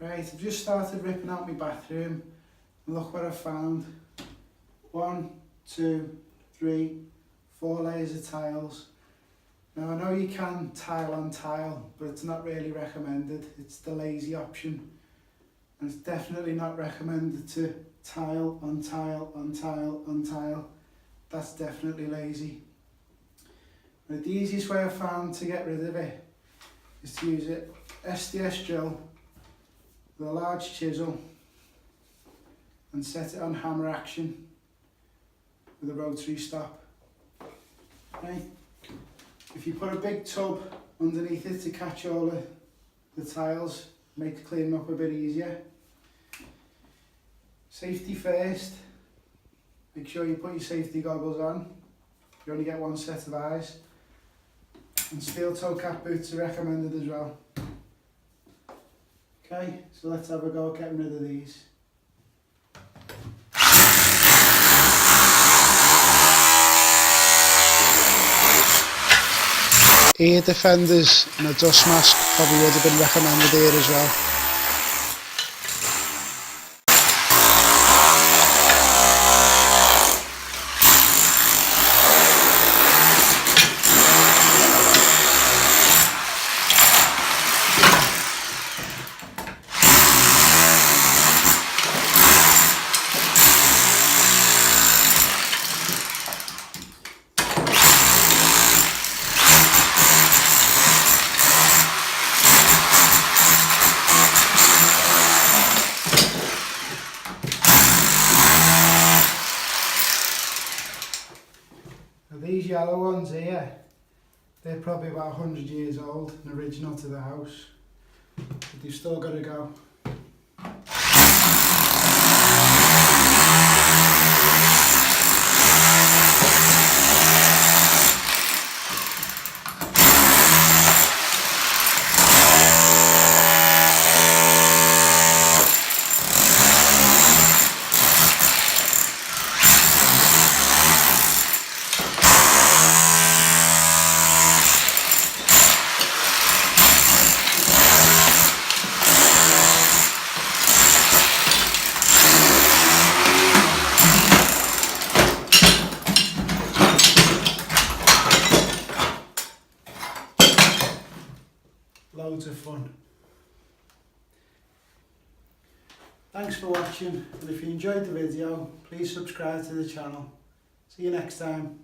Right, I've just started ripping out my bathroom. And look what I've found. 1, 2, 3, 4 layers of tiles. Now I know you can tile on tile, but it's not really recommended. It's the lazy option. And it's definitely not recommended to tile on tile on tile on tile. That's definitely lazy. But the easiest way I've found to get rid of it is to use an SDS drill with a large chisel and set it on hammer action with a rotary stop. Okay. If you put a big tub underneath it to catch all the tiles, makes cleaning up a bit easier. Safety first. Make sure you put your safety goggles on. You only get one set of eyes. And steel toe cap boots are recommended as well. Okay, so let's have a go at getting rid of these. Ear defenders and a dust mask probably would have been recommended here as well. These yellow ones here, they're probably about 100 years old and original to the house, but they've still got to go. Loads of fun. Thanks for watching, and if you enjoyed the video, please subscribe to the channel. See you next time.